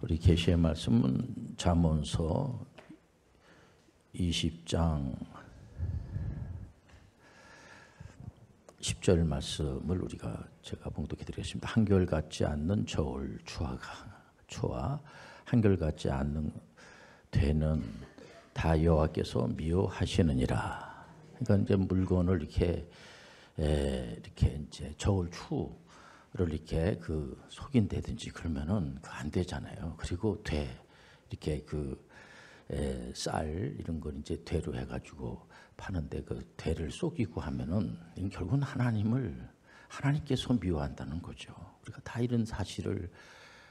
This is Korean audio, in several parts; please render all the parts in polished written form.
우리 계시의 말씀은 잠언서 20장 10절 말씀을 제가 봉독해 드리겠습니다. 한결같지 않는 저울 초와 한결같지 않는 되는 다 여호와께서 미워하시느니라. 그러니까 이제 물건을 이렇게 이제 저울 추를 이렇게 속인다든지 그러면은 안 되잖아요. 그리고 이렇게 쌀 이런 걸 이제 되로 해가지고 파는데 그 되를 속이고 하면은 결국은 하나님께서 미워한다는 거죠. 우리가 다 이런 사실을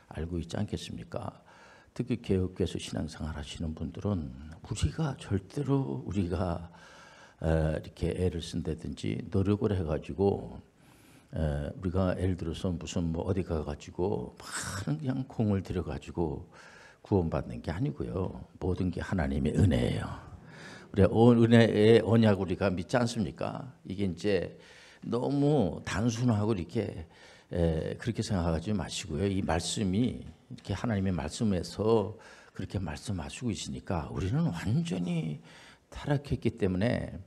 알고 있지 않겠습니까? 특히 개혁교회에서 신앙생활 하시는 분들은 절대로 우리가 이렇게 애를 쓴다든지 노력을 해가지고 우리가 예를 들어서 무슨 어디 가가지고 많은 그냥 공을 들여가지고 구원받는 게 아니고요. 모든 게 하나님의 은혜예요. 우리가 은혜의 언약 우리가 믿지 않습니까? 이게 이제 너무 단순하고 이렇게 그렇게 생각하지 마시고요. 이 말씀이 이렇게 하나님의 말씀에서 그렇게 말씀하시고 있으니까 우리는 완전히 타락했기 때문에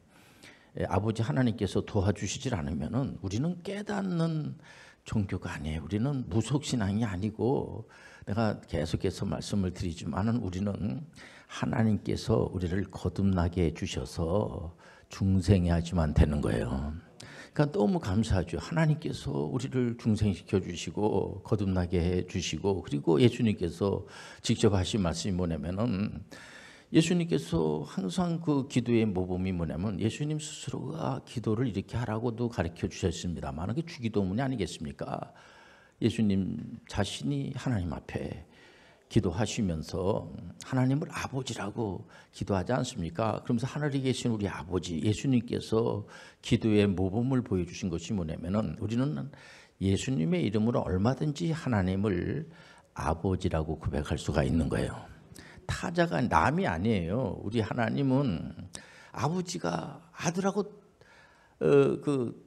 아버지 하나님께서 도와주시질 않으면은 우리는 깨닫는 종교가 아니에요. 우리는 무속신앙이 아니고 내가 계속해서 말씀을 드리지만은 우리는 하나님께서 우리를 거듭나게 해주셔서 중생해야지만 되는 거예요. 그러니까 너무 감사하죠. 하나님께서 우리를 중생시켜 주시고 거듭나게 해주시고 그리고 예수님께서 직접 하신 말씀이 뭐냐면은 예수님께서 항상 그 기도의 모범이 뭐냐면 예수님 스스로가 기도를 이렇게 하라고도 가르쳐 주셨습니다만 그게 주기도문이 아니겠습니까? 예수님 자신이 하나님 앞에 기도하시면서 하나님을 아버지라고 기도하지 않습니까? 그러면서 하늘에 계신 우리 아버지 예수님께서 기도의 모범을 보여주신 것이 뭐냐면은 우리는 예수님의 이름으로 얼마든지 하나님을 아버지라고 고백할 수가 있는 거예요. 타자가 남이 아니에요. 우리 하나님은 아버지가 아들하고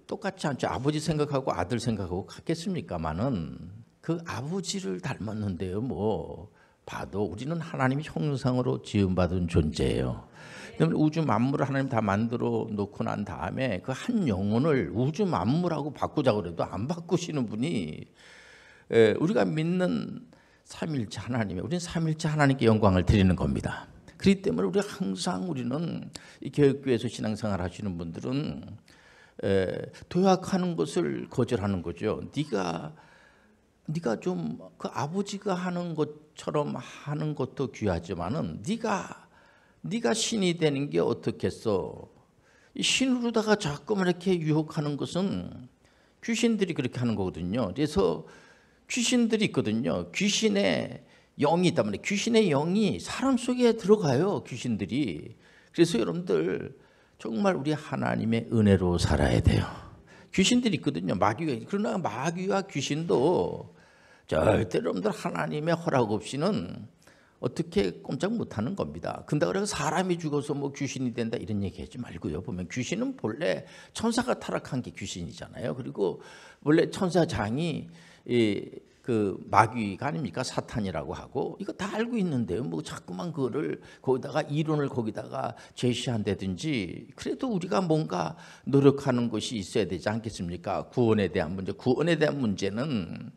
똑같지 않죠. 아버지 생각하고 아들 생각하고 같겠습니까만은 그 아버지를 닮았는데요. 봐도 우리는 하나님의 형상으로 지음받은 존재예요. 그다음에 우주 만물을 하나님 다 만들어 놓고 난 다음에 그 한 영혼을 우주 만물하고 바꾸자고 그래도 안 바꾸시는 분이 우리가 믿는 삼일체 하나님이에요. 우리는 삼일체 하나님께 영광을 드리는 겁니다. 그렇기 때문에 우리는 이 교회에서 신앙생활 하시는 분들은 도약하는 것을 거절하는 거죠. 네가 좀 그 아버지가 하는 것처럼 하는 것도 귀하지만은 네가 신이 되는 게 어떻겠어? 이 신으로다가 자꾸만 이렇게 유혹하는 것은 귀신들이 그렇게 하는 거거든요. 그래서 귀신들이 있거든요. 귀신의 영이 있단 말이에요. 귀신의 영이 사람 속에 들어가요. 귀신들이. 그래서 여러분들 정말 우리 하나님의 은혜로 살아야 돼요. 귀신들이 있거든요. 그러나 마귀와 귀신도 절대로 여러분들 하나님의 허락 없이는 어떻게 꼼짝 못하는 겁니다. 근데 그래서 사람이 죽어서 귀신이 된다 이런 얘기하지 말고요. 보면 귀신은 본래 천사가 타락한 게 귀신이잖아요. 그리고 원래 천사장이 그 마귀가 아닙니까? 사탄이라고 하고 이거 다 알고 있는데요. 자꾸만 그거를 거기다가 이론을 거기다가 제시한다든지 그래도 우리가 뭔가 노력하는 것이 있어야 되지 않겠습니까? 구원에 대한 문제는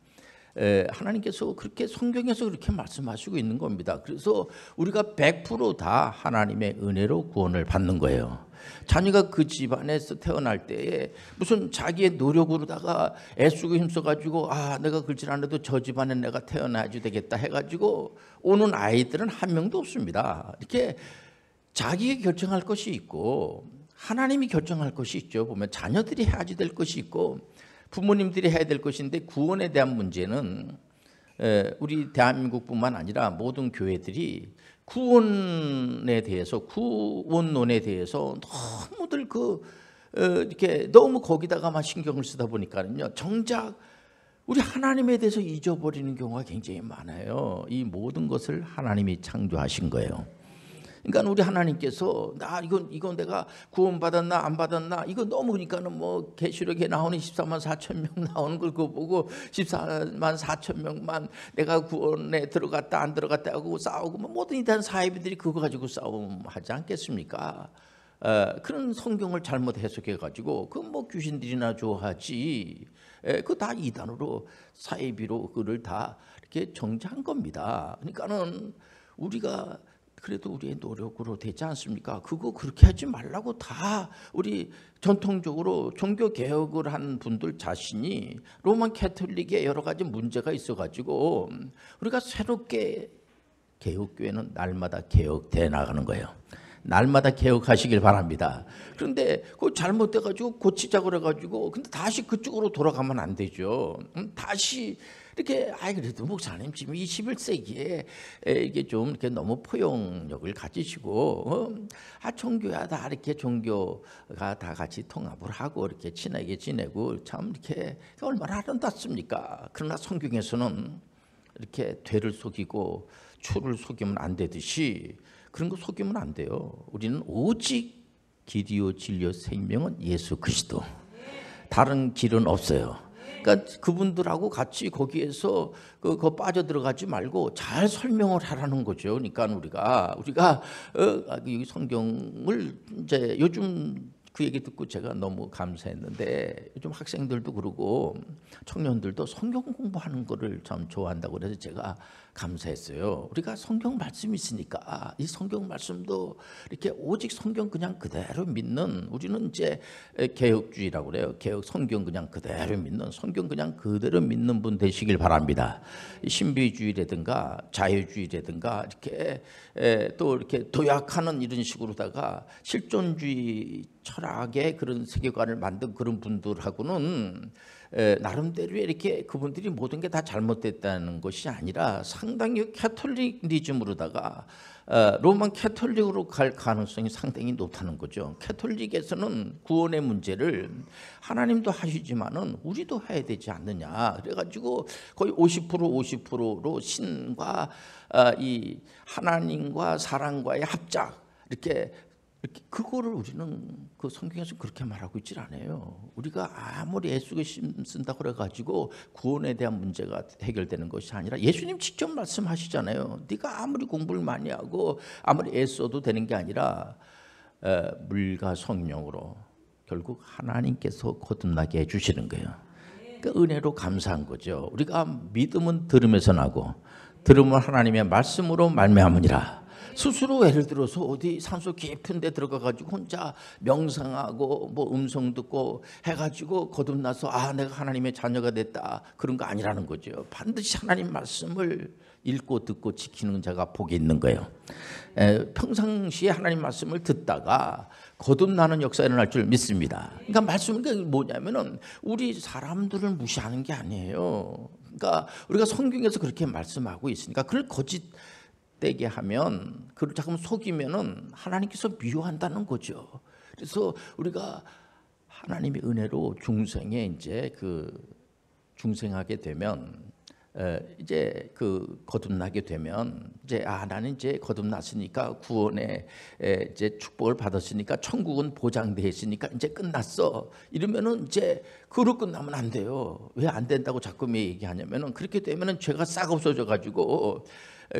하나님께서 그렇게 성경에서 그렇게 말씀하시고 있는 겁니다. 그래서 우리가 100% 다 하나님의 은혜로 구원을 받는 거예요. 자녀가 그 집안에서 태어날 때에 무슨 자기의 노력으로다가 애쓰고 힘써가지고 내가 글질 안 해도 저 집안에 내가 태어나야지 되겠다 해가지고 오는 아이들은 한 명도 없습니다. 이렇게 자기가 결정할 것이 있고 하나님이 결정할 것이 있죠. 보면 자녀들이 해야지 될 것이 있고 부모님들이 해야 될 것인데 구원에 대한 문제는 우리 대한민국뿐만 아니라 모든 교회들이 구원론에 대해서 너무들 이렇게 너무 거기다가만 신경을 쓰다 보니까는요. 정작 우리 하나님에 대해서 잊어버리는 경우가 굉장히 많아요. 이 모든 것을 하나님이 창조하신 거예요. 그러니까 우리 하나님께서 나 이건 내가 구원받았나 안 받았나 이거 너무 그러니까는 뭐 계시록에 나오는 14만 4천 명 나오는 걸 그거 보고 14만 4천 명만 내가 구원에 들어갔다 안 들어갔다 하고 싸우고 뭐 모든 이단 사이비들이 그거 가지고 싸움하지 않겠습니까? 그런 성경을 잘못 해석해 가지고 그 뭐 귀신들이나 좋아하지. 그 다 이단으로 사이비로 그를 다 이렇게 정죄한 겁니다. 그러니까는 우리가 그래도 우리의 노력으로 되지 않습니까? 그거 그렇게 하지 말라고 다 우리 전통적으로 종교 개혁을 한 분들 자신이 로만 캐톨릭에 여러 가지 문제가 있어가지고 우리가 새롭게 개혁교회는 날마다 개혁돼 나가는 거예요. 날마다 개혁하시길 바랍니다. 그런데 그거 잘못돼가지고 고치자 그래가지고 근데 다시 그쪽으로 돌아가면 안 되죠. 다시 이렇게 그래도 목사님 지금 21세기에 이게 좀 이렇게 너무 포용력을 가지시고 종교야 다 이렇게 종교가 다 같이 통합을 하고 이렇게 친하게 지내고 참 이렇게 얼마나 아름답습니까? 그러나 성경에서는 이렇게 되를 속이고 추를 속이면 안 되듯이 그런 거 속이면 안 돼요. 우리는 오직 길이요 진리요 생명은 예수 그리스도. 다른 길은 없어요. 그러니까 그분들하고 같이 거기에서 그거 빠져들어가지 말고 잘 설명을 하라는 거죠. 그러니까 우리가 이 성경을 이제 요즘 그 얘기 듣고 제가 너무 감사했는데 요즘 학생들도 그러고 청년들도 성경 공부하는 거를 참 좋아한다고 그래서 제가 감사했어요. 우리가 성경 말씀이 있으니까 이 성경 말씀도 이렇게 오직 성경 그냥 그대로 믿는 우리는 이제 개혁주의라고 그래요. 개혁 성경 그냥 그대로 믿는 성경 그냥 그대로 믿는 분 되시길 바랍니다. 신비주의라든가 자유주의라든가 이렇게 또 이렇게 도약하는 이런 식으로다가 실존주의 철학의 그런 세계관을 만든 그런 분들하고는 나름대로 이렇게 그분들이 모든 게 다 잘못됐다는 것이 아니라 상당히 캐톨릭리즘으로다가 로만 캐톨릭으로 갈 가능성이 상당히 높다는 거죠. 캐톨릭에서는 구원의 문제를 하나님도 하시지만은 우리도 해야 되지 않느냐. 그래가지고 거의 50%로 신과 이 하나님과 사랑과의 합작 이렇게 그거를 우리는 그 성경에서 그렇게 말하고 있질 않아요. 우리가 아무리 애쓰고 쓴다 그래가지고 구원에 대한 문제가 해결되는 것이 아니라 예수님 직접 말씀하시잖아요. 네가 아무리 공부를 많이 하고 아무리 애써도 되는 게 아니라 물과 성령으로 결국 하나님께서 거듭나게 해주시는 거예요. 그러니까 은혜로 감사한 거죠. 우리가 믿음은 들음에서 나고 들음은 하나님의 말씀으로 말미암으니라. 스스로 예를 들어서 어디 산속 깊은 데 들어가가지고 혼자 명상하고 뭐 음성 듣고 해가지고 거듭나서 내가 하나님의 자녀가 됐다 그런 거 아니라는 거죠. 반드시 하나님 말씀을 읽고 듣고 지키는 자가 복이 있는 거예요. 평상시에 하나님 말씀을 듣다가 거듭나는 역사가 일어날 줄 믿습니다. 그러니까 말씀은 뭐냐면은 우리 사람들을 무시하는 게 아니에요. 그러니까 우리가 성경에서 그렇게 말씀하고 있으니까 그걸 거짓되게 하면 그걸 자꾸 속이면은 하나님께서 미워한다는 거죠. 그래서 우리가 하나님의 은혜로 중생에 이제 중생하게 되면 이제 거듭나게 되면 이제 나는 이제 거듭났으니까 구원의 이제 축복을 받았으니까 천국은 보장돼 있으니까 이제 끝났어. 이러면은 이제 그로 끝나면 안 돼요. 왜 안 된다고 자꾸 얘기하냐면은 그렇게 되면은 죄가 싹 없어져 가지고.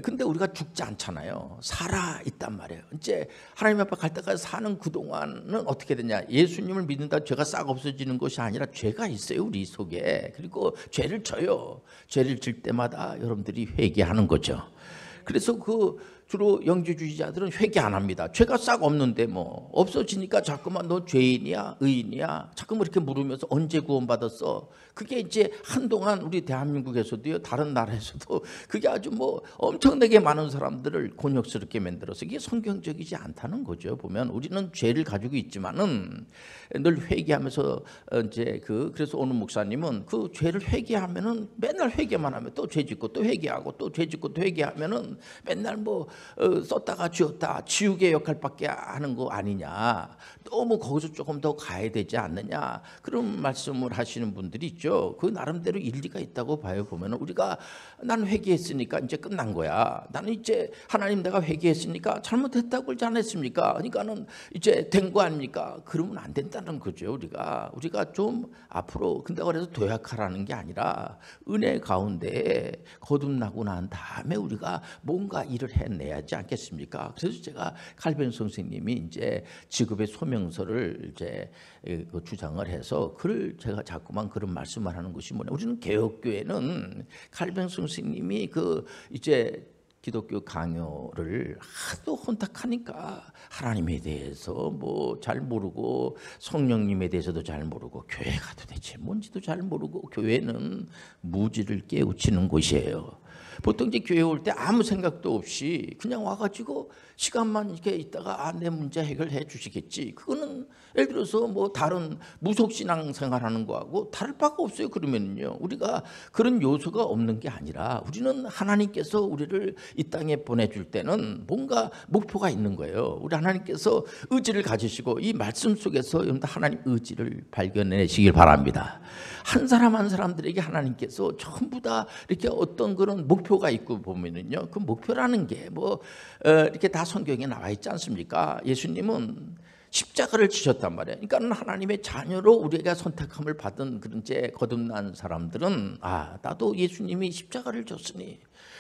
근데 우리가 죽지 않잖아요. 살아 있단 말이에요. 이제 하나님 앞에 갈 때까지 사는 그동안은 어떻게 되냐. 예수님을 믿는다 죄가 싹 없어지는 것이 아니라 죄가 있어요. 우리 속에. 그리고 죄를 져요. 죄를 질 때마다 여러분들이 회개하는 거죠. 그래서 주로 영주주의자들은 회개 안 합니다. 죄가 싹 없는데 뭐 없어지니까 자꾸만 너 죄인이야 의인이야 자꾸만 이렇게 물으면서 언제 구원받았어. 그게 이제 한동안 우리 대한민국에서도요 다른 나라에서도 그게 아주 뭐 엄청나게 많은 사람들을 곤욕스럽게 만들어서 이게 성경적이지 않다는 거죠. 보면 우리는 죄를 가지고 있지만은 늘 회개하면서 이제 그래서 오늘 목사님은 그 죄를 회개하면은 맨날 회개만 하면 또 죄 짓고 또 회개하고 또 죄 짓고 또 회개하면은 맨날 뭐 썼다가 지웠다 지우개 역할밖에 하는 거 아니냐, 너무 거기서 조금 더 가야 되지 않느냐, 그런 말씀을 하시는 분들이 있죠. 그 나름대로 일리가 있다고 봐요. 보면 우리가 난 회개했으니까 이제 끝난 거야, 나는 이제 하나님 내가 회개했으니까 잘못했다고 그러지 않았습니까, 그러니까는 이제 된 거 아닙니까? 그러면 안 된다는 거죠. 우리가 좀 앞으로, 근데 그래서 도약하라는 게 아니라 은혜 가운데 거듭나고 난 다음에 우리가 뭔가 일을 해내야지 않겠습니까? 그래서 제가 칼빈 선생님이 이제 직업의 소명서를 이제 주장을 해서 제가 자꾸만 그런 말씀을 하는 것이 뭐냐, 우리는 개혁교회는 칼빈 선생님이 이제 기독교 강요를 하도 혼탁하니까 하나님에 대해서 뭐 잘 모르고 성령님에 대해서도 잘 모르고 교회가 도대체 뭔지도 잘 모르고, 교회는 무지를 깨우치는 곳이에요. 보통 이제 교회 올 때 아무 생각도 없이 그냥 와가지고 시간만 이렇게 있다가 내 문제 해결해 주시겠지. 그거는 예를 들어서 뭐 다른 무속신앙 생활하는 거하고 다를 바가 없어요. 그러면요, 우리가 그런 요소가 없는 게 아니라 우리는 하나님께서 우리를 이 땅에 보내줄 때는 뭔가 목표가 있는 거예요. 우리 하나님께서 의지를 가지시고 이 말씀 속에서 하나님 의지를 발견해내시길 바랍니다. 한 사람 한 사람들에게 하나님께서 전부 다 이렇게 어떤 그런 목표가 있고 보면은요, 그 목표라는 게 뭐 이렇게 다 성경에 나와 있지 않습니까? 예수님은 십자가를 지셨단 말이에요. 그러니까 하나님의 자녀로 우리가 선택함을 받은 그런 이제 거듭난 사람들은 나도 예수님이 십자가를 졌으니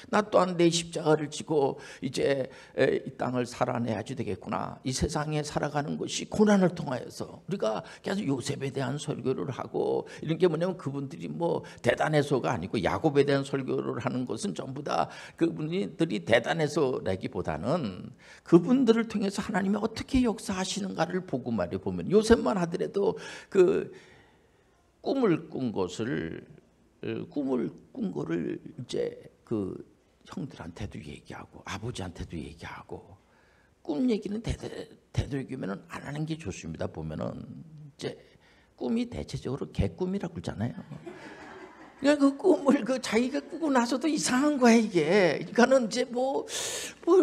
나 또한 내 십자가를 지고 이제 이 땅을 살아내야지 되겠구나. 이 세상에 살아가는 것이 고난을 통하여서 우리가 계속 요셉에 대한 설교를 하고 이런 게 뭐냐면 그분들이 뭐 대단해서가 아니고 야곱에 대한 설교를 하는 것은 전부 다 그분들이 대단해서라기보다는 그분들을 통해서 하나님이 어떻게 역사하시는가를 보고 말이에요. 보면 요셉만 하더라도 그 꿈을 꾼 거를 이제 그 형들한테도 얘기하고 아버지한테도 얘기하고, 꿈 얘기는 되도록이면 안 하는 게 좋습니다. 보면은 이제 꿈이 대체적으로 개꿈이라고 그러잖아요. 그러니까 그 꿈을 자기가 꾸고 나서도 이상한 거야 이게. 그러니까는 이제 뭐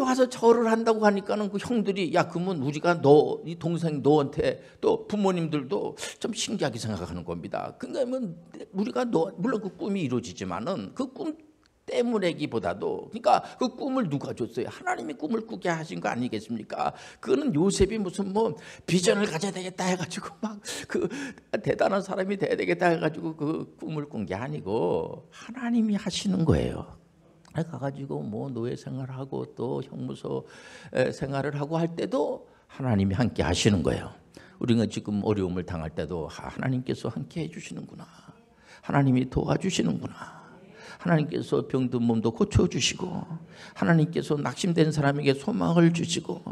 와서 절을 한다고 하니까는 그 형들이 그러면 우리가 이 동생 너한테 또 부모님들도 좀 신기하게 생각하는 겁니다. 그러니까 우리가 물론 그 꿈이 이루어지지만은 그 꿈 때문에기보다도, 그러니까 그 꿈을 누가 줬어요? 하나님이 꿈을 꾸게 하신 거 아니겠습니까? 그거는 요셉이 무슨 뭐 비전을 가져야 되겠다 해가지고 막 대단한 사람이 돼야 되겠다 해가지고 그 꿈을 꾼 게 아니고 하나님이 하시는 거예요. 가가지고 뭐 노예 생활하고 또 형무소 생활을 하고 할 때도 하나님이 함께 하시는 거예요. 우리가 지금 어려움을 당할 때도 하나님께서 함께 해주시는구나, 하나님이 도와주시는구나, 하나님께서 병든 몸도 고쳐주시고, 하나님께서 낙심된 사람에게 소망을 주시고,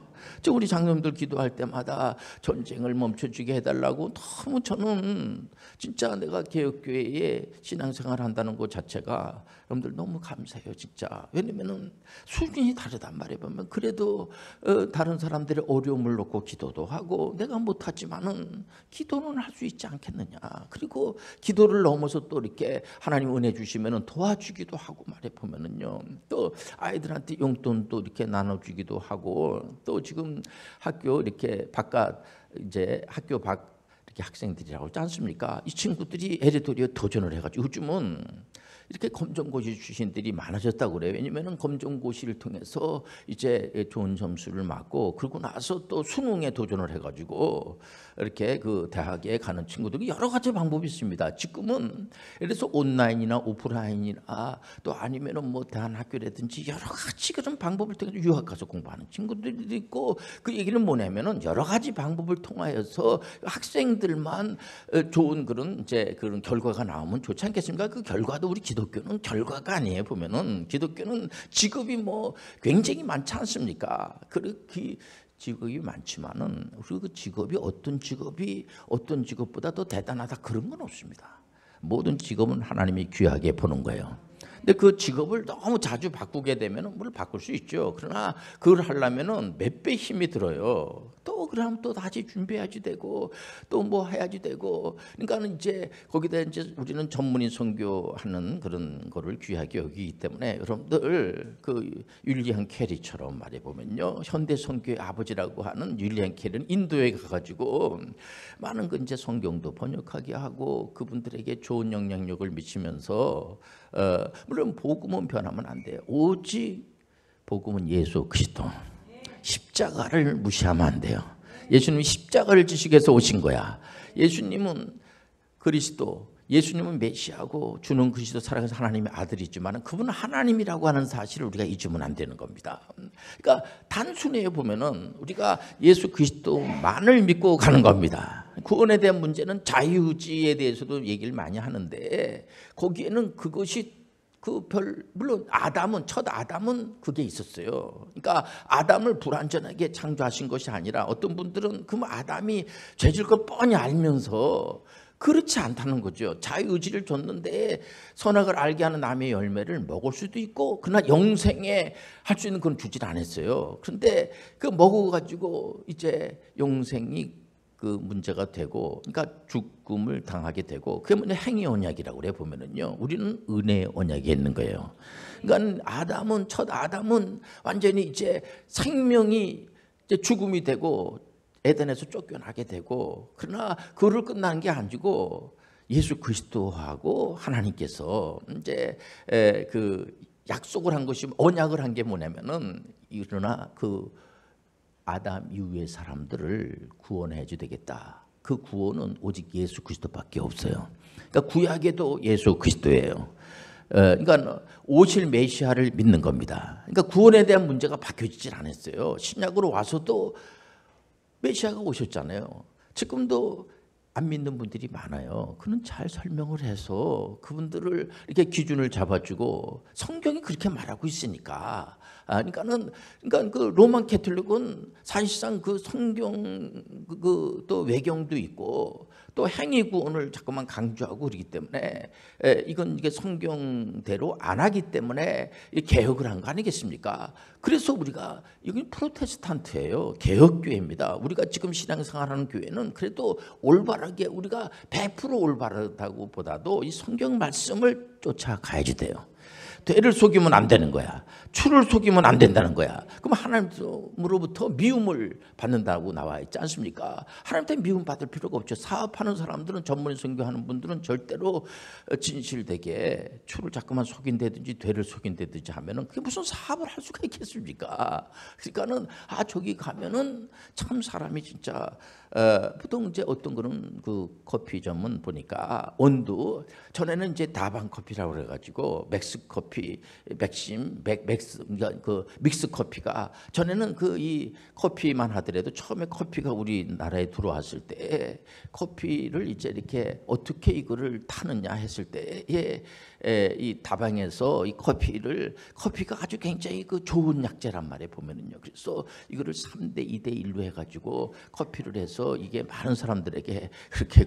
우리 장로님들 기도할 때마다 전쟁을 멈춰주게 해달라고 너무 저는 진짜 내가 개혁교회에 신앙생활 한다는 것 자체가 여러분들 너무 감사해요 진짜. 왜냐면은 수준이 다르단 말이에요. 보면 그래도 다른 사람들의 어려움을 놓고 기도도 하고, 내가 못하지만은 기도는 할 수 있지 않겠느냐. 그리고 기도를 넘어서 또 이렇게 하나님 은혜 주시면은 도와주기도 하고 말해 보면은요, 또 아이들한테 용돈도 이렇게 나눠주기도 하고, 또 지금 학교 이렇게 바깥 이제 학교 밖 이렇게 학생들이라고 하지 않습니까? 이 친구들이 에리토리에 도전을 해가지고 요즘은 이렇게 검정고시 출신들이 많아졌다고 그래요. 왜냐면은 검정고시를 통해서 이제 좋은 점수를 맞고, 그러고 나서 또 수능에 도전을 해가지고 이렇게 그 대학에 가는 친구들이 여러 가지 방법이 있습니다. 지금은 그래서 온라인이나 오프라인이나 또 아니면은 뭐 대안학교라든지 여러 가지 그런 방법을 통해서 유학 가서 공부하는 친구들이 있고, 그 얘기는 뭐냐면은 여러 가지 방법을 통하여서 학생들만 좋은 그런 이제 그런 결과가 나오면 좋지 않겠습니까? 그 결과도 우리 기독교는 결과가 아니에요. 보면은 기독교는 직업이 뭐 굉장히 많지 않습니까? 그렇게 직업이 많지만은 그리고 그 직업이 어떤 직업보다 더 대단하다 그런 건 없습니다. 모든 직업은 하나님이 귀하게 보는 거예요. 근데 그 직업을 너무 자주 바꾸게 되면 물론 바꿀 수 있죠. 그러나 그걸 하려면은 몇 배 힘이 들어요. 또 그럼 또 다시 준비해야지 되고 또 뭐 해야지 되고. 그러니까는 이제 거기다 이제 우리는 전문인 선교하는 그런 거를 귀하게 여기기 때문에 여러분들 그 윌리엄 캐리처럼 말해 보면요, 현대 선교의 아버지라고 하는 윌리엄 캐리는 인도에 가가지고 많은 그 이제 성경도 번역하게 하고 그분들에게 좋은 영향력을 미치면서 물론 복음은 변하면 안 돼요. 오직 복음은 예수 그리스도. 십자가를 무시하면 안 돼요. 예수님이 십자가를 지시기 위해서 오신 거야. 예수님은 그리스도, 예수님은 메시아고 주는 그리스도 살아가서 하나님의 아들이지만 그분은 하나님이라고 하는 사실을 우리가 잊으면 안 되는 겁니다. 그러니까 단순해요. 보면은 우리가 예수 그리스도만을 믿고 가는 겁니다. 구원에 대한 문제는 자유의지에 대해서도 얘기를 많이 하는데 거기에는 그것이 물론 첫 아담은 그게 있었어요. 그러니까 아담을 불완전하게 창조하신 것이 아니라 어떤 분들은 그 아담이 죄질 걸 뻔히 알면서 그렇지 않다는 거죠. 자유의지를 줬는데 선악을 알게 하는 나무의 열매를 먹을 수도 있고 그러나 영생에 할 수 있는 건 주질 않았어요. 그런데 그 먹어가지고 이제 영생이 그 문제가 되고, 그러니까 죽음을 당하게 되고, 그게 뭐냐 행위 언약이라고 그래 보면은요. 우리는 은혜의 언약이 있는 거예요. 그러니까 첫 아담은 완전히 이제 생명이 이제 죽음이 되고 에덴에서 쫓겨나게 되고, 그러나 그를 끝나는 게 아니고 예수 그리스도하고 하나님께서 이제 그 약속을 한 것이 언약을 한 게 뭐냐면은 그러나 그 아담 이후의 사람들을 구원해 주 되겠다. 그 구원은 오직 예수 그리스도밖에 없어요. 그러니까 구약에도 예수 그리스도예요. 그러니까 오실 메시아를 믿는 겁니다. 그러니까 구원에 대한 문제가 바뀌어지질 않았어요. 신약으로 와서도 메시아가 오셨잖아요. 지금도 안 믿는 분들이 많아요. 그는 잘 설명을 해서 그분들을 이렇게 기준을 잡아주고 성경이 그렇게 말하고 있으니까. 그러니까 그 로만 캐톨릭은 사실상 그 성경 또 외경도 있고 또 행위 구원을 자꾸만 강조하고 그러기 때문에 이게 성경대로 안 하기 때문에 개혁을 한 거 아니겠습니까? 그래서 우리가 이건 프로테스탄트예요. 개혁교회입니다. 우리가 지금 신앙생활하는 교회는 그래도 올바르게 우리가 100% 올바르다고 보다도 이 성경 말씀을 쫓아가야지 돼요. 되를 속이면 안 되는 거야. 추를 속이면 안 된다는 거야. 그럼 하나님으로부터 미움을 받는다고 나와 있지 않습니까? 하나님한테 미움 받을 필요가 없죠. 사업하는 사람들은, 전문의 선교하는 분들은 절대로 진실되게 추를 자꾸만 속인다든지 되를 속인다든지 하면은 그게 무슨 사업을 할 수가 있겠습니까? 그러니까는 저기 가면은 참 사람이 진짜 보통 이제 어떤 거는 그 커피점은 보니까 온도 전에는 이제 다방 커피라고 그래가지고 맥스 커피, 맥스 그 믹스 커피가 전에는 그 이 커피만 하더라도 처음에 커피가 우리나라에 들어왔을 때 커피를 이제 이렇게 어떻게 이거를 타느냐 했을 때에 이 다방에서 이 커피가 아주 굉장히 그 좋은 약재란 말이에요 보면은요. 그래서 이거를 3대 2대 1로 해가지고 커피를 해서 이게 많은 사람들에게 그렇게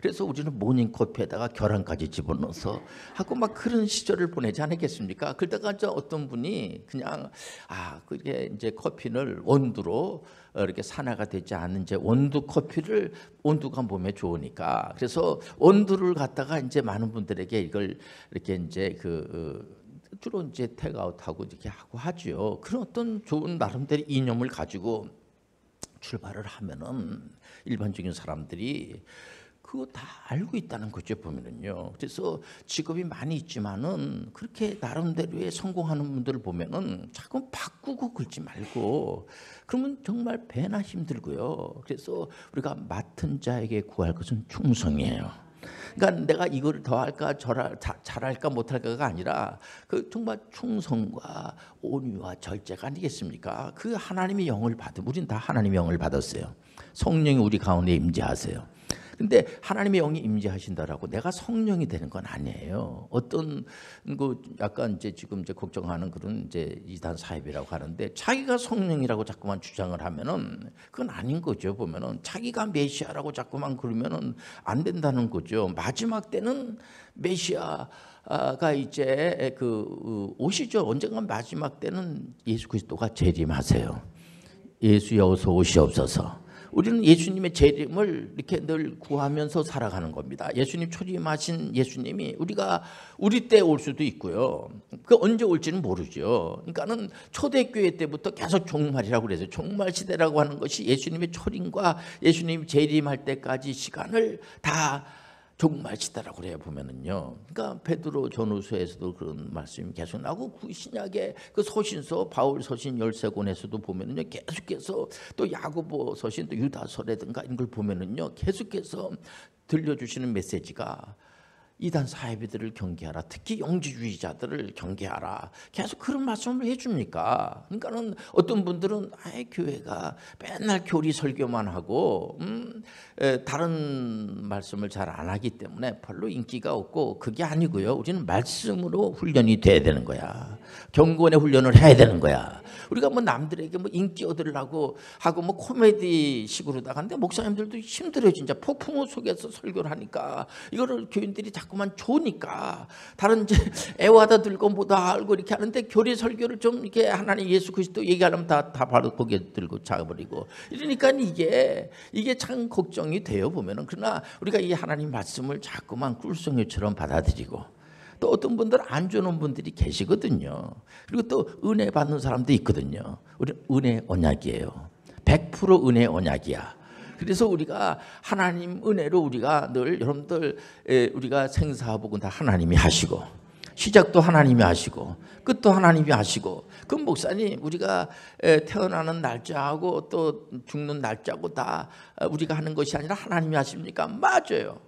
그래서 우리는 모닝 커피에다가 계란까지 집어넣어서 하고 막 그런 시절을 보내지 않았겠습니까? 그러다가 이제 어떤 분이 그냥 그게 이제 커피를 원두로 이렇게 산화가 되지 않은 이제 원두 커피를 온도가 몸에 좋으니까 그래서 원두를 갖다가 이제 많은 분들에게 이걸 이렇게 이제 주로 이제 테이크아웃하고 이렇게 하고 하죠. 그런 어떤 좋은 나름대로 이념을 가지고 출발을 하면은 일반적인 사람들이 그거 다 알고 있다는 거죠 보면은요. 그래서 직업이 많이 있지만은 그렇게 나름대로의 성공하는 분들을 보면은 자꾸 바꾸고 긁지 말고 그러면 정말 배나 힘들고요. 그래서 우리가 맡은 자에게 구할 것은 충성이에요. 그러니까 내가 이걸 더 할까 잘할까 못할까가 아니라 그 정말 충성과 온유와 절제가 아니겠습니까? 그 하나님의 영을 우린 다 하나님의 영을 받았어요. 성령이 우리 가운데 임재하세요. 근데 하나님의 영이 임재하신다라고 내가 성령이 되는 건 아니에요. 어떤 그 약간 이제 지금 이제 걱정하는 그런 이제 이단 사입이라고 하는데 자기가 성령이라고 자꾸만 주장을 하면은 그건 아닌 거죠. 보면은 자기가 메시아라고 자꾸만 그러면은 안 된다는 거죠. 마지막 때는 메시아가 이제 그 오시죠. 언젠가 마지막 때는 예수 그리스도가 재림하세요. 예수여 어서 오시옵소서. 우리는 예수님의 재림을 이렇게 늘 구하면서 살아가는 겁니다. 예수님 초림하신 예수님이 우리 때 올 수도 있고요. 그 언제 올지는 모르죠. 그러니까는 초대교회 때부터 계속 종말이라고 그래서 종말 시대라고 하는 것이 예수님의 초림과 예수님 재림할 때까지 시간을 다 종말 시대라고 그래요. 보면은요. 그러니까 베드로 전후서에서도 그런 말씀이 계속 나오고 신약의 그 서신서 바울 서신 13권에서도 보면은요. 계속해서 또 야고보 서신 또 유다서라든가 이런 걸 보면은요. 계속해서 들려주시는 메시지가 이단 사이비들을 경계하라. 특히 영지주의자들을 경계하라. 계속 그런 말씀을 해줍니까? 그러니까는 어떤 분들은 교회가 맨날 교리 설교만 하고 다른 말씀을 잘 안 하기 때문에 별로 인기가 없고 그게 아니고요. 우리는 말씀으로 훈련이 돼야 되는 거야. 경건의 훈련을 해야 되는 거야. 우리가 뭐 남들에게 뭐 인기 얻으려고 하고 뭐 코미디식으로 나가는데 목사님들도 힘들어요. 진짜 폭풍우 속에서 설교를 하니까 이거를 교인들이 자꾸만 좋으니까 다른 이제 애와다 들고 뭐다 알고 이렇게 하는데 교리 설교를 좀 이렇게 하나님 예수 그리스도 얘기하려면 다 바로 고개 들고 작아버리고 이러니까 이게 참 걱정이 돼요. 보면은. 그러나 우리가 이 하나님 말씀을 자꾸만 꿀송이처럼 받아들이고 또 어떤 분들 안 주는 분들이 계시거든요. 그리고 또 은혜 받는 사람도 있거든요. 우리 은혜 언약이에요. 100% 은혜 언약이야. 그래서 우리가 하나님 은혜로 우리가 늘 여러분들 우리가 생사복은 다 하나님이 하시고 시작도 하나님이 하시고 끝도 하나님이 하시고 그 목사님 우리가 태어나는 날짜하고 또 죽는 날짜하고 다 우리가 하는 것이 아니라 하나님이 하십니까? 맞아요.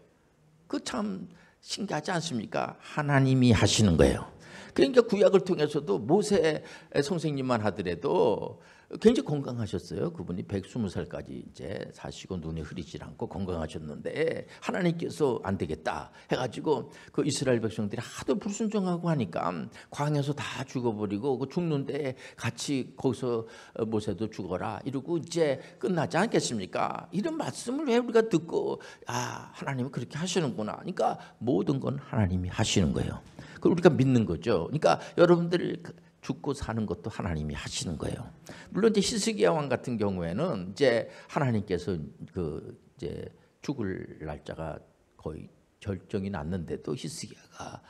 그 참 신기하지 않습니까? 하나님이 하시는 거예요. 그러니까 구약을 통해서도 모세 선생님만 하더라도 굉장히 건강하셨어요. 그분이 120살까지 이제 사시고 눈이 흐리질 않고 건강하셨는데 하나님께서 안 되겠다 해가지고 그 이스라엘 백성들이 하도 불순종하고 하니까 광야에서 다 죽어버리고 그 죽는데 같이 거기서 모세도 죽어라 이러고 이제 끝나지 않겠습니까? 이런 말씀을 왜 우리가 듣고 하나님은 그렇게 하시는구나. 그러니까 모든 건 하나님이 하시는 거예요. 그걸 우리가 믿는 거죠. 그러니까 여러분들 죽고 사는 것도 하나님이 하시는 거예요. 물론 이제 히스기야 왕 같은 경우에는 이제 하나님께서 그 이제 죽을 날짜가 거의 결정이 났는데도 히스기야가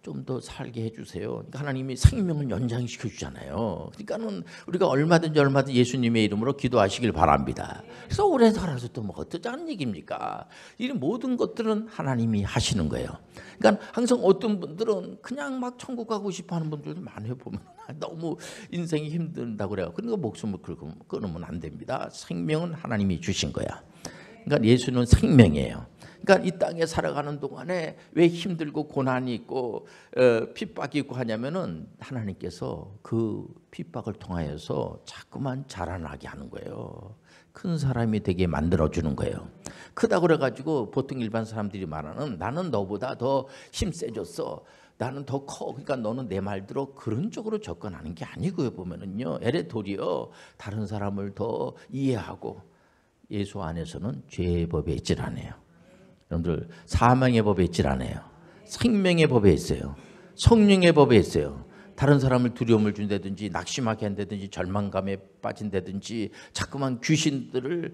좀 더 살게 해주세요. 그러니까 하나님이 생명을 연장시켜 주잖아요. 그러니까는 우리가 얼마든지 예수님의 이름으로 기도하시길 바랍니다. 그래서 오래 살아서 또 뭐 어쩌자는 얘기입니까? 이 모든 것들은 하나님이 하시는 거예요. 그러니까 항상 어떤 분들은 그냥 막 천국 가고 싶어하는 분들도 많아요. 보면 너무 인생이 힘든다고 그래요. 그러니까 목숨을 끊으면 안 됩니다. 생명은 하나님이 주신 거야. 그러니까 예수는 생명이에요. 그러니까 이 땅에 살아가는 동안에 왜 힘들고 고난이 있고 핍박이 있고 하냐면은 하나님께서 그 핍박을 통하여서 자꾸만 자라나게 하는 거예요. 큰 사람이 되게 만들어주는 거예요. 크다 그래가지고 보통 일반 사람들이 말하는 나는 너보다 더 힘 세졌어. 나는 더 커. 그러니까 너는 내 말대로 그런 쪽으로 접근하는 게 아니고요. 보면은요. 에레도리어 다른 사람을 더 이해하고 예수 안에서는 죄의 법에 있질 않아요. 여러분들 사망의 법에 있질 않아요. 생명의 법에 있어요. 성령의 법에 있어요. 다른 사람을 두려움을 준다든지 낙심하게 한다든지 절망감에 빠진다든지 자꾸만 귀신들을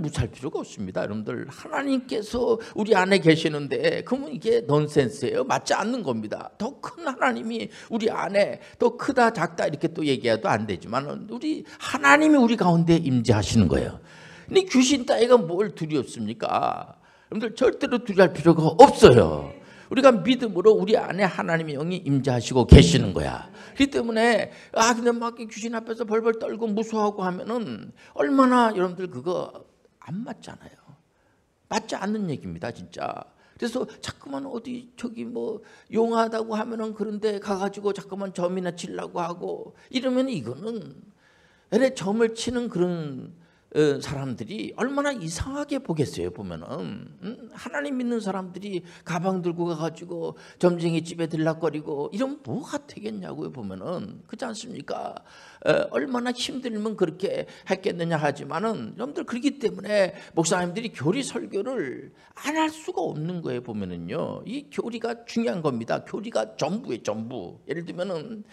무시할 필요가 없습니다. 여러분들 하나님께서 우리 안에 계시는데 그러면 이게 넌센스예요. 맞지 않는 겁니다. 더 큰 하나님이 우리 안에 더 크다 작다 이렇게 또 얘기해도 안 되지만 하나님이 우리 가운데 임재하시는 거예요. 근데 귀신 따위가 뭘 두렵습니까? 여러분들 절대로 두려워할 필요가 없어요. 우리가 믿음으로 우리 안에 하나님의 영이 임재하시고 계시는 거야. 그렇기 때문에 근데 막 귀신 앞에서 벌벌 떨고 무서워하고 하면은 얼마나 여러분들 그거 안 맞잖아요. 맞지 않는 얘기입니다, 진짜. 그래서 자꾸만 어디 저기 뭐 용하다고 하면은 그런데 가가지고 자꾸만 점이나 치려고 하고 이러면 이거는 점을 치는 그런 사람들이 얼마나 이상하게 보겠어요. 보면은 하나님 믿는 사람들이 가방 들고 가가지고 점쟁이 집에 들락거리고 이러면 뭐가 되겠냐고요. 보면은 그렇지 않습니까? 얼마나 힘들면 그렇게 했겠느냐 하지만은 여러분들 그렇기 때문에 목사님들이 교리 설교를 안 할 수가 없는 거예요. 보면은요, 이 교리가 중요한 겁니다. 교리가 전부예요, 전부. 예를 들면은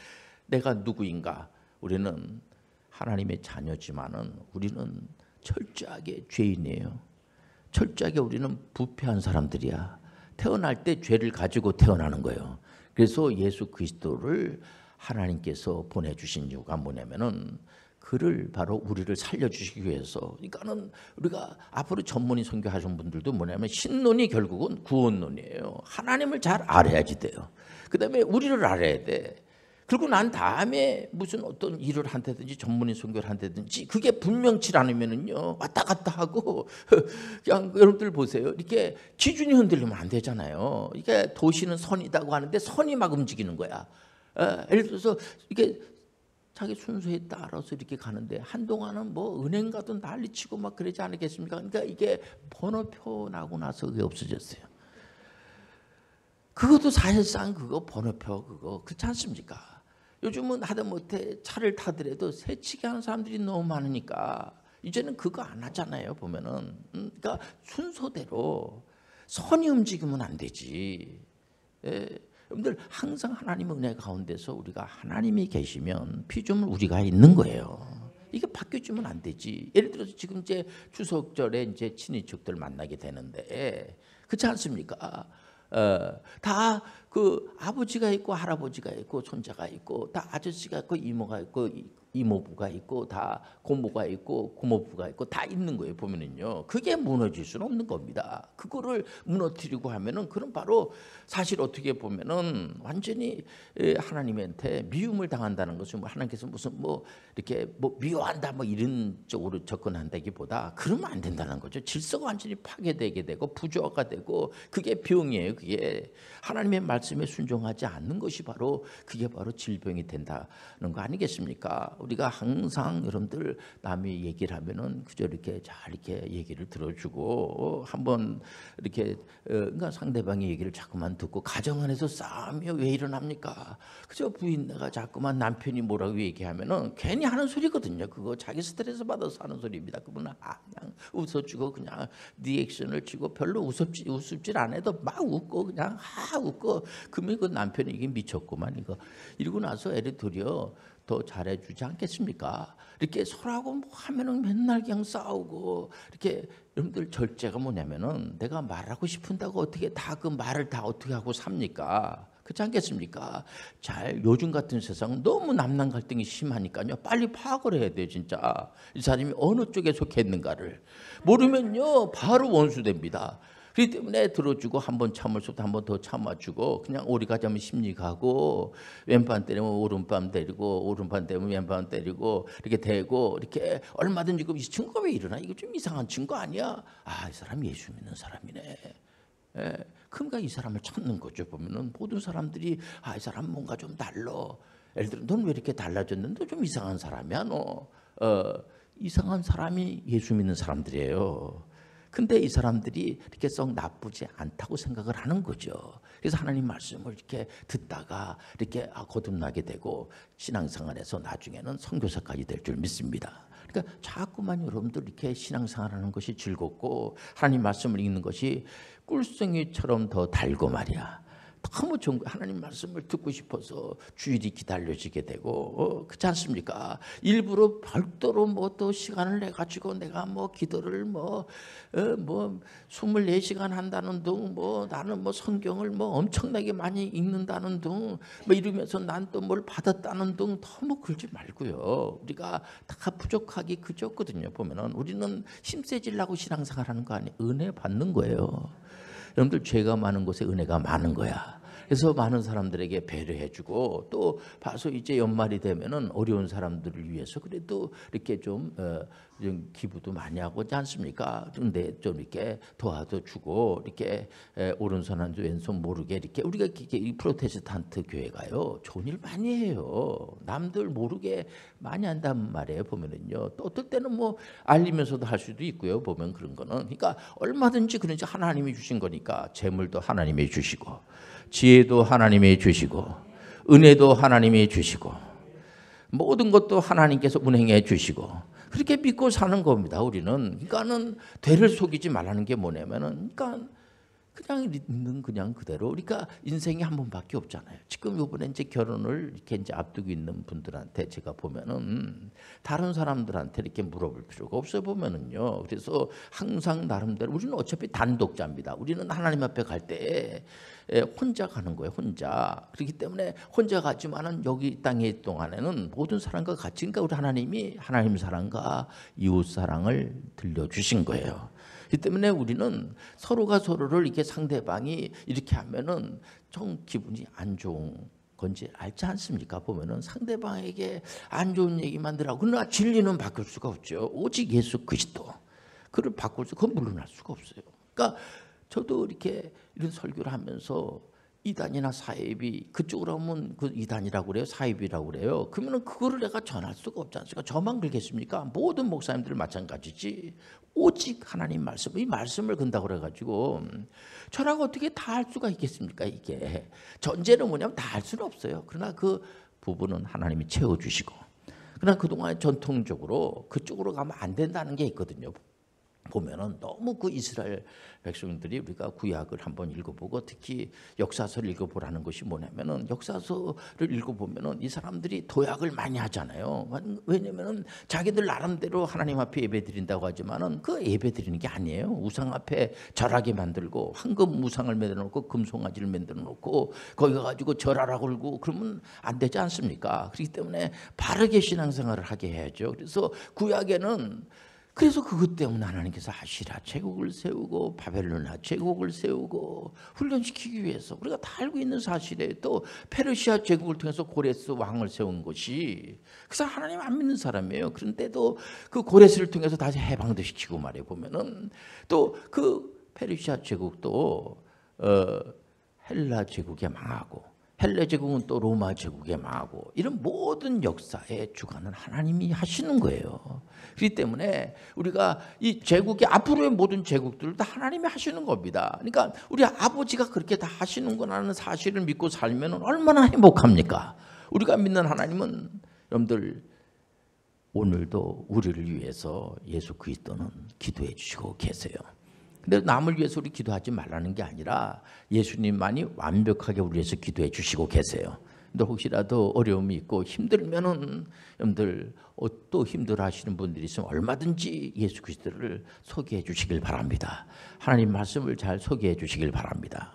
내가 누구인가? 우리는 하나님의 자녀지만은 우리는 철저하게 죄인이에요. 철저하게 우리는 부패한 사람들이야. 태어날 때 죄를 가지고 태어나는 거예요. 그래서 예수 그리스도를 하나님께서 보내주신 이유가 뭐냐면은 그를 바로 우리를 살려주시기 위해서. 그러니까는 우리가 앞으로 전문의 선교하신 분들도 뭐냐면 신론이 결국은 구원론이에요. 하나님을 잘 알아야지 돼요. 그 다음에 우리를 알아야 돼. 그리고 난 다음에 무슨 어떤 일을 한다든지 전문의 선교를 한다든지 그게 분명치 않으면은요 왔다 갔다 하고 그냥 여러분들 보세요. 이렇게 기준이 흔들리면 안 되잖아요. 이게 도시는 선이다고 하는데 선이 막 움직이는 거야. 예를 들어서 이게 자기 순서에 따라서 이렇게 가는데 한동안은 뭐 은행 가도 난리치고 막 그러지 않겠습니까? 그러니까 이게 번호표 나고 나서 그게 없어졌어요. 그것도 사실상 그거 번호표 그거 그렇지 않습니까? 요즘은 하다못해 차를 타더라도 새치기 하는 사람들이 너무 많으니까 이제는 그거 안 하잖아요. 보면은 그러니까 순서대로 선이 움직이면 안 되지. 여러분들 항상 하나님의 은혜 가운데서 우리가 하나님이 계시면 피조물 우리가 있는 거예요. 이게 바뀌어주면 안 되지. 예를 들어서 지금 이제 추석절에 이제 친인척들 만나게 되는데 그렇지 않습니까? 다 그 아버지가 있고 할아버지가 있고 손자가 있고 다 아저씨가 있고 이모가 있고 이모부가 있고 다 고모가 있고 고모부가 있고 다 있는 거예요. 보면은요 그게 무너질 수는 없는 겁니다. 그거를 무너뜨리고 하면은 그럼 바로 사실 어떻게 보면은 완전히 하나님한테 미움을 당한다는 것은 뭐 하나님께서 무슨 뭐 이렇게 뭐 미워한다 뭐 이런 쪽으로 접근한다기보다 그러면 안 된다는 거죠. 질서가 완전히 파괴되게 되고 부조화가 되고 그게 병이에요. 그게 하나님의 말씀에 순종하지 않는 것이 바로 그게 바로 질병이 된다는 거 아니겠습니까? 우리가 항상 여러분들 남이 얘기를 하면은 그저 이렇게 잘 이렇게 얘기를 들어주고 한번 이렇게 그러니까 상대방의 얘기를 자꾸만 듣고 가정 안에서 싸움이 왜 일어납니까? 그저 부인네가 자꾸만 남편이 뭐라고 얘기하면은 괜히 하는 소리거든요. 그거 자기 스트레스 받아서 하는 소리입니다. 그분은 그냥 웃어주고 그냥 리액션을 치고 별로 웃습질 안 해도 막 웃고 그냥 웃고 그러면 그 남편이 이게 미쳤구만 이거 이러고 나서 애를 들여 더 잘해주지 않겠습니까? 이렇게 서로하고 뭐 하면은 맨날 그냥 싸우고 이렇게 여러분들 절제가 뭐냐면은 내가 말하고 싶은다고 어떻게 다 그 말을 다 어떻게 하고 삽니까? 그렇지 않겠습니까? 잘 요즘 같은 세상 너무 남남 갈등이 심하니까요. 빨리 파악을 해야 돼요. 진짜 이 사람이 어느 쪽에 속했는가를 모르면요 바로 원수됩니다. 그렇기 때문에 들어주고 한 번 참을 수도 한 번 더 참아주고 그냥 오리 가자면 심리 가고 왼판 때리면 오른판 때리고 오른판 때리면 왼판 때리고 이렇게 대고 이렇게 얼마든지 이 친구가 왜 이러나 이거 좀 이상한 친구 아니야? 이 사람 예수 믿는 사람이네. 그러니까 이 사람을 찾는 거죠. 보면은 모든 사람들이 이 사람 뭔가 좀 달라. 예를 들어 넌 왜 이렇게 달라졌는데 좀 이상한 사람이야 너. 이상한 사람이 예수 믿는 사람들이에요. 근데 이 사람들이 이렇게 썩 나쁘지 않다고 생각을 하는 거죠. 그래서 하나님 말씀을 이렇게 듣다가 이렇게 거듭나게 되고 신앙생활에서 나중에는 선교사까지 될 줄 믿습니다. 그러니까 자꾸만 여러분들 이렇게 신앙생활하는 것이 즐겁고 하나님 말씀을 읽는 것이 꿀송이처럼 더 달고 말이야. 너무 좋은 거야. 하나님 말씀을 듣고 싶어서 주일이 기다려지게 되고 그렇지 않습니까? 일부러 별도로 뭐 또 시간을 내 가지고 내가 뭐 기도를 뭐 24시간 한다는 둥 뭐 나는 뭐 성경을 뭐 엄청나게 많이 읽는다는 둥 뭐 이러면서 난 또 뭘 받았다는 둥 너무 그러지 말고요. 우리가 다 부족하기 그저거든요. 보면은 우리는 힘세지려고 신앙생활하는 거 아니에요. 은혜 받는 거예요. 여러분들 죄가 많은 곳에 은혜가 많은 거야. 그래서 많은 사람들에게 배려해주고 또 봐서 이제 연말이 되면은 어려운 사람들을 위해서 그래도 이렇게 좀 기부도 많이 하고 있지 않습니까? 근데 좀 이렇게 도와도 주고 이렇게 오른손 한 왼손 모르게 이렇게 우리가 이 프로테스탄트 교회가요 좋은 일 많이 해요. 남들 모르게 많이 한단 말이에요. 보면은요 또 어떨 때는 뭐 알리면서도 할 수도 있고요. 보면 그런 거는 그러니까 얼마든지 그런지 하나님이 주신 거니까 재물도 하나님이 주시고 지혜도 하나님이 주시고 은혜도 하나님이 주시고 모든 것도 하나님께서 운행해 주시고 그렇게 믿고 사는 겁니다. 우리는 그러니까는 되를 속이지 말라는 게 뭐냐면은 그러니까 그냥 있는 그냥 그대로 그러니까 인생이 한 번밖에 없잖아요. 지금 이번에 이제 결혼을 이렇게 이제 앞두고 있는 분들한테 제가 보면은 다른 사람들한테 이렇게 물어볼 필요가 없어 보면은요. 그래서 항상 나름대로 우리는 어차피 단독자입니다. 우리는 하나님 앞에 갈 때 혼자 가는 거예요. 혼자. 그렇기 때문에 혼자 가지만은 여기 땅에 있는 동안에는 모든 사람과 같이 그러니까 우리 하나님이 하나님 사랑과 이웃 사랑을 들려주신 거예요. 그렇기 때문에 우리는 서로가 서로를 이렇게 상대방이 이렇게 하면은 좀 기분이 안 좋은 건지 알지 않습니까? 보면은 상대방에게 안 좋은 얘기만 들하고 그러나 진리는 바꿀 수가 없죠. 오직 예수 그리스도 그를 바꿀 수 그건 물러날 수가 없어요. 그러니까 저도 이렇게 이런 설교를 하면서 이단이나 사입이 그쪽으로 하면 그 이단이라고 그래요, 사입이라고 그래요. 그러면은 그거를 내가 전할 수가 없지 않습니까? 저만 그러겠습니까? 모든 목사님들 마찬가지지. 오직 하나님 말씀, 이 말씀을 근다고 그래가지고 저라고 어떻게 다 할 수가 있겠습니까? 이게 전제는 뭐냐면 다 할 수는 없어요. 그러나 그 부분은 하나님이 채워주시고, 그러나 그동안 전통적으로 그쪽으로 가면 안 된다는 게 있거든요. 보면은 너무 그 이스라엘 백성들이 우리가 구약을 한번 읽어보고 특히 역사서를 읽어보라는 것이 뭐냐면은 역사서를 읽어보면은 이 사람들이 도약을 많이 하잖아요. 왜냐면은 자기들 나름대로 하나님 앞에 예배 드린다고 하지만은 그 예배 드리는 게 아니에요. 우상 앞에 절하게 만들고 황금 우상을 만들어 놓고 금송아지를 만들어 놓고 거기 가가지고 절하라고 그러고 그러면 안 되지 않습니까? 그렇기 때문에 바르게 신앙생활을 하게 해야죠. 그래서 구약에는 그래서 그것 때문에 하나님께서 아시라 제국을 세우고 바벨로나 제국을 세우고 훈련시키기 위해서 우리가 다 알고 있는 사실에 또 페르시아 제국을 통해서 고레스 왕을 세운 것이 그 사람 하나님 안 믿는 사람이에요. 그런데도 그 고레스를 통해서 다시 해방도 시키고 말해 보면은 또 그 페르시아 제국도 헬라 제국에 망하고 헬레 제국은 또 로마 제국에 망하고 이런 모든 역사의 주관은 하나님이 하시는 거예요. 그렇기 때문에 우리가 이 제국의 앞으로의 모든 제국들을 다 하나님이 하시는 겁니다. 그러니까 우리 아버지가 그렇게 다 하시는 거라는 사실을 믿고 살면 얼마나 행복합니까? 우리가 믿는 하나님은 여러분들 오늘도 우리를 위해서 예수 그리스도는 기도해 주시고 계세요. 근데 남을 위해서 우리 기도하지 말라는 게 아니라 예수님만이 완벽하게 우리 위해서 기도해 주시고 계세요. 근데 혹시라도 어려움이 있고 힘들면은 여러분들 또 힘들어 하시는 분들이 있으면 얼마든지 예수 그리스도를 소개해 주시길 바랍니다. 하나님 말씀을 잘 소개해 주시길 바랍니다.